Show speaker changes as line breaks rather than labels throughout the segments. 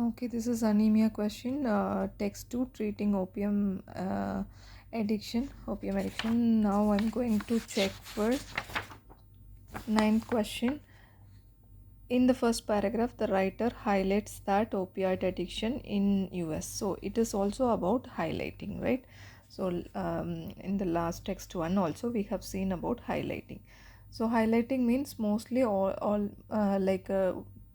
Okay, this is anemia question. Text 2 treating opium addiction. Now I'm going to check for ninth question. In the first paragraph, the writer highlights that opioid addiction in US. So it is also about highlighting, right? So in the last text one also we have seen about highlighting. So highlighting means mostly all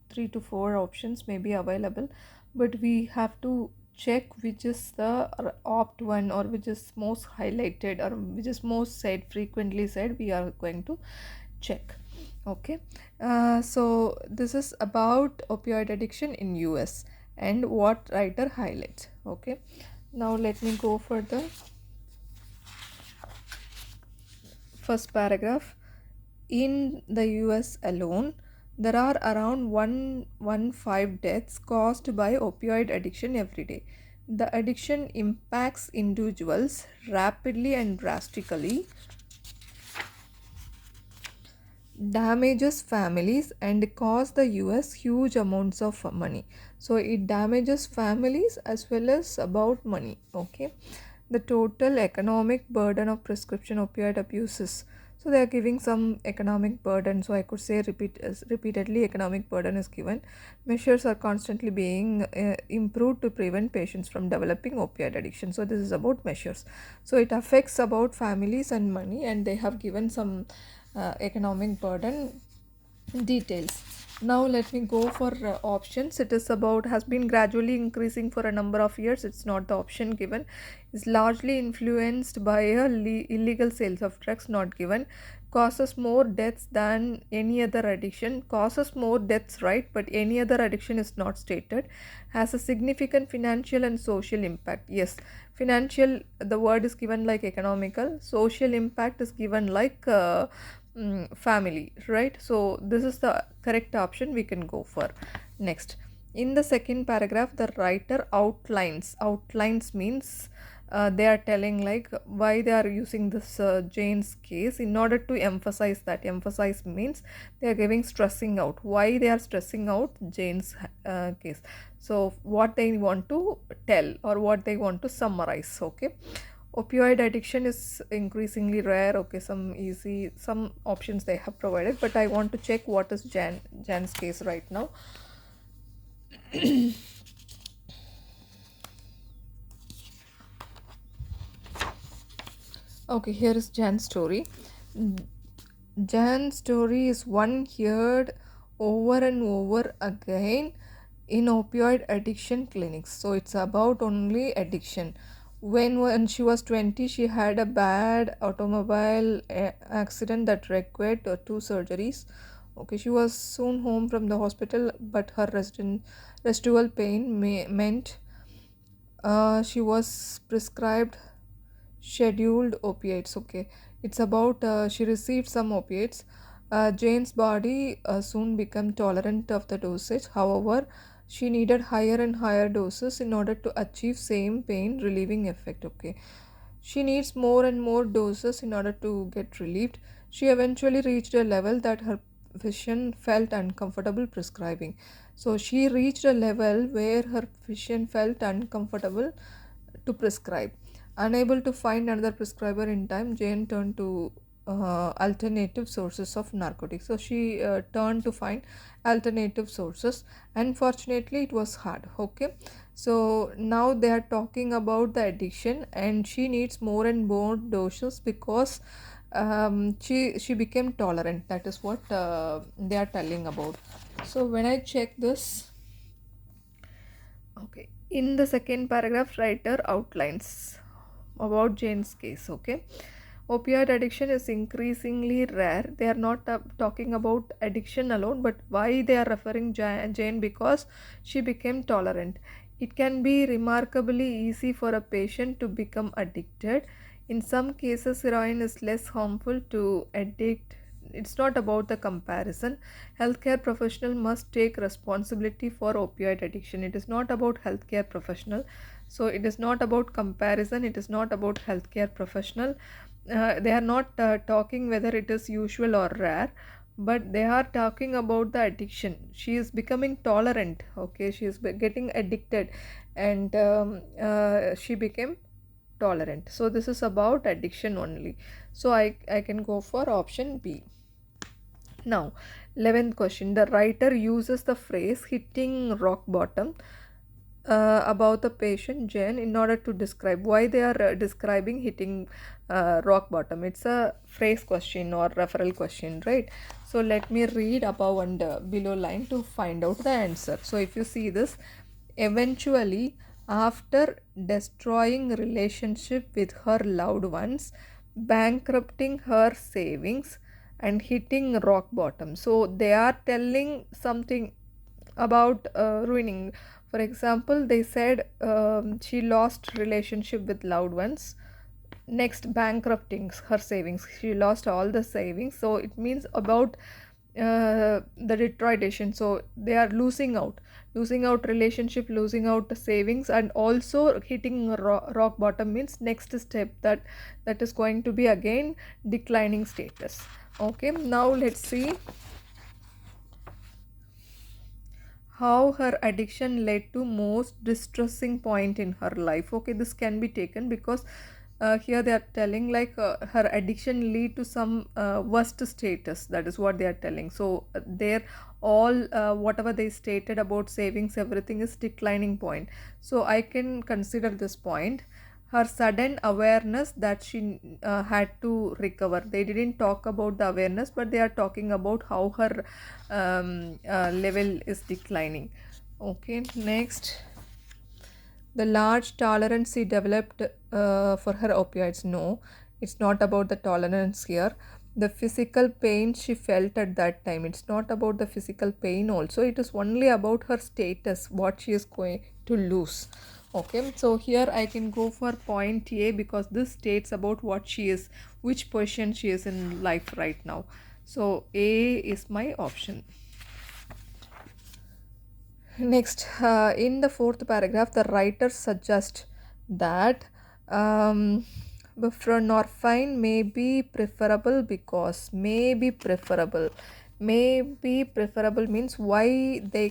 3 to 4 options may be available, but we have to check which is the opt one, or which is most highlighted, or which is most said, frequently said. We are going to check. Okay. So this is about opioid addiction in US and what writer highlights. Okay, now let me go for the first paragraph. In the US alone, there are around 115 deaths caused by opioid addiction every day. The addiction impacts individuals rapidly and drastically, damages families, and cost the US huge amounts of money. So it damages families as well as about money. Okay, the total economic burden of prescription opioid abuses. So they are giving some economic burden. So I could say repeatedly economic burden is given. Measures are constantly being improved to prevent patients from developing opioid addiction. So this is about measures. So it affects about families and money, and they have given some economic burden details. Now let me go for options. It is about has been gradually increasing for a number of years. It's not the option given. Is largely influenced by a illegal sales of drugs, not given. Causes more deaths than any other addiction. Causes more deaths, right, but any other addiction is not stated. Has a significant financial and social impact. Yes, financial, the word is given like economical. Social impact is given like family, right? So this is the correct option we can go for. Next, in the second paragraph, the writer outlines means they are telling like why they are using this Jane's case in order to emphasize. That emphasize means they are giving stressing out why they are stressing out Jane's case. So what they want to tell, or what they want to summarize. Okay, opioid addiction is increasingly rare. Okay, some options they have provided, but I want to check what is Jan's case right now. Okay, here is Jan's story. Jan's story is one heard over and over again in opioid addiction clinics. So it's about only addiction. When she was 20, she had a bad automobile accident that required 2 surgeries. Okay, she was soon home from the hospital, but her residual pain meant she was prescribed scheduled opiates. Okay, it's about she received some opiates. Jane's body soon became tolerant of the dosage. However, she needed higher and higher doses in order to achieve same pain relieving effect. Okay, she needs more and more doses in order to get relieved. She eventually reached a level that her physician felt uncomfortable prescribing. So she reached a level where her physician felt uncomfortable to prescribe. Unable to find another prescriber in time, Jane turned to alternative sources of narcotics. So she turned to find alternative sources. Unfortunately, it was hard. Okay, so now they are talking about the addiction, and she needs more and more doses because she became tolerant. That is what they are telling about. So when I check this, okay, in the second paragraph, writer outlines about Jane's case. Okay, opioid addiction is increasingly rare. They are not talking about addiction alone, but why they are referring Jane, because she became tolerant. It can be remarkably easy for a patient to become addicted. In some cases, heroin is less harmful to addict. It's not about the comparison. Healthcare professional must take responsibility for opioid addiction. It is not about healthcare professional. So it is not about comparison. It is not about healthcare professional. They are not talking whether it is usual or rare. but they are talking about the addiction. She is becoming tolerant. Okay, she is getting addicted, and she became tolerant. So this is about addiction only. So I can go for option B. Now, 11th question. The writer uses the phrase hitting rock bottom about the patient Jen in order to describe why they are describing hitting rock bottom. It's a phrase question or referral question, right? So let me read above and below line to find out the answer. So if you see this, eventually, after destroying relationship with her loved ones, bankrupting her savings, and hitting rock bottom. So they are telling something about ruining. For example, they said she lost relationship with loved ones. Next, bankrupting her savings. She lost all the savings. So it means about the deterioration. So they are losing out relationship, losing out the savings, and also hitting rock bottom means next step that is going to be again declining status. Okay, now let's see how her addiction led to most distressing point in her life. Okay, this can be taken because here they are telling like her addiction lead to some worst status. That is what they are telling. So there all whatever they stated about savings, everything is declining point. So I can consider this point her sudden awareness that she had to recover. They didn't talk about the awareness, but they are talking about how her level is declining. Okay, next, the large tolerance she developed for her opioids. No, it's not about the tolerance here. The physical pain she felt at that time, it's not about the physical pain also, it is only about her status, what she is going to lose. Okay, so here I can go for point A because this states about what she is, which position she is in life right now. So A is my option. Next, in the fourth paragraph, the writer suggests that buprenorphine may be preferable because may be preferable means why they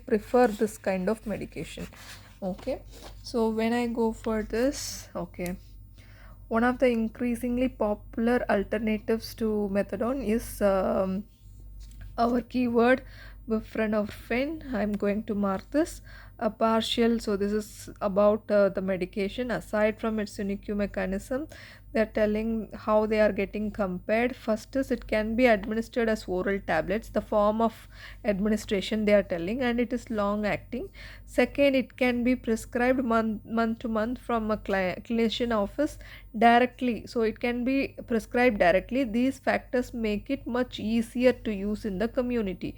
prefer this kind of medication. Okay, so when I go for this, okay, one of the increasingly popular alternatives to methadone is our keyword buprenorphine. I'm going to mark this a partial. So this is about the medication. Aside from its unique mechanism, they're telling how they are getting compared. First is it can be administered as oral tablets, the form of administration they are telling, and it is long acting. Second, it can be prescribed month to month from a clinician office directly. So it can be prescribed directly. These factors make it much easier to use in the community.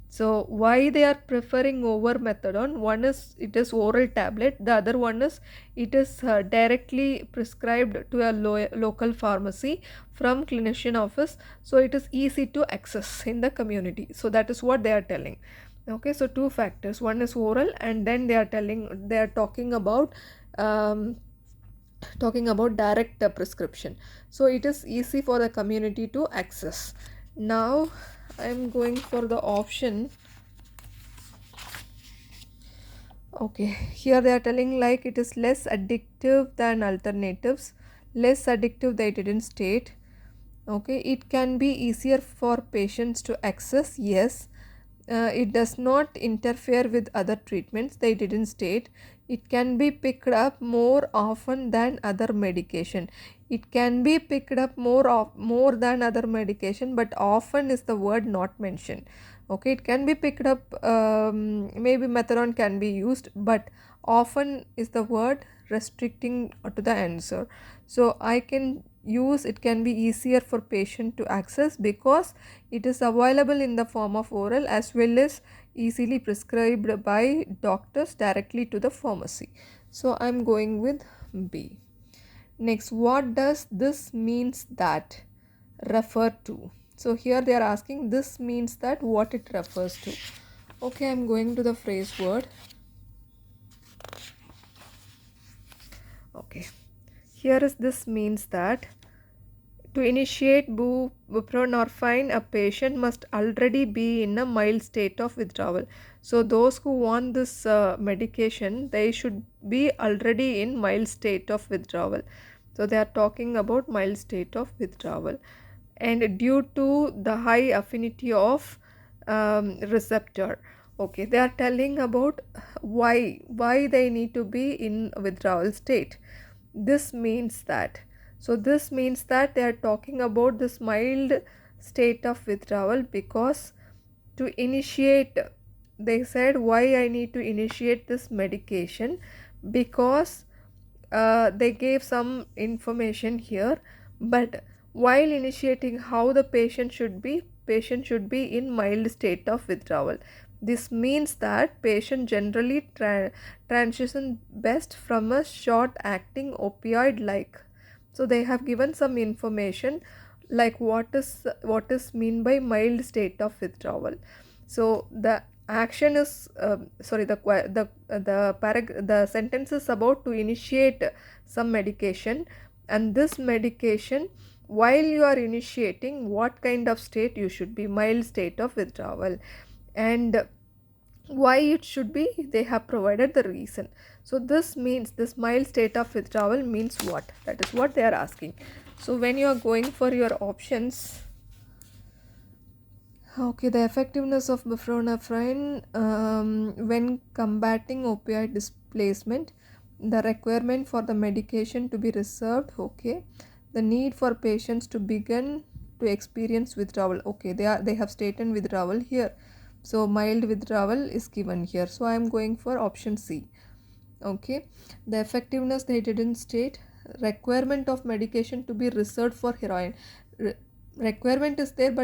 So why they are preferring over methadone? One is it is oral tablet, the other one is it is directly prescribed to a local pharmacy from clinician office, so it is easy to access in the community. So that is what they are telling. Okay, so two factors, one is oral, and then they are talking about direct prescription, so it is easy for the community to access. Now I'm going for the option. Okay, here they are telling like it is less addictive than alternatives. Less addictive they didn't state. Okay, it can be easier for patients to access. Yes, it does not interfere with other treatments. They didn't state. It can be picked up more often than other medication. It can be picked up more than other medication, but often is the word not mentioned. Okay, it can be picked up. Maybe methadone can be used, but often is the word restricting to the answer. So I can use it can be easier for patient to access because it is available in the form of oral as well as easily prescribed by doctors directly to the pharmacy. So I'm going with B. Next, what does this means that refer to? So here they are asking this means that what it refers to. Okay, I'm going to the phrase word. Okay, here is this means that To initiate buprenorphine, a patient must already be in a mild state of withdrawal. So those who want this medication, they should be already in mild state of withdrawal. So they are talking about mild state of withdrawal. And due to the high affinity of receptor, okay, they are telling about why they need to be in withdrawal state. This means that, so this means that they are talking about this mild state of withdrawal because to initiate, they said why I need to initiate this medication, because they gave some information here, but while initiating how the patient should be in mild state of withdrawal. This means that patient generally transition best from a short acting opioid like. So they have given some information like what is mean by mild state of withdrawal. So the action is sorry the sentence is about to initiate some medication, and this medication, while you are initiating, what kind of state you should be, mild state of withdrawal. And why it should be, they have provided the reason. So this means this mild state of withdrawal means what, that is what they are asking. So when you are going for your options, okay, the effectiveness of buprenorphine when combating opioid displacement, the requirement for the medication to be reserved, okay, the need for patients to begin to experience withdrawal, okay, they have stated withdrawal here, so mild withdrawal is given here, so I am going for option C. Okay, the effectiveness they didn't state. Requirement of medication to be reserved for heroin. Requirement is there, but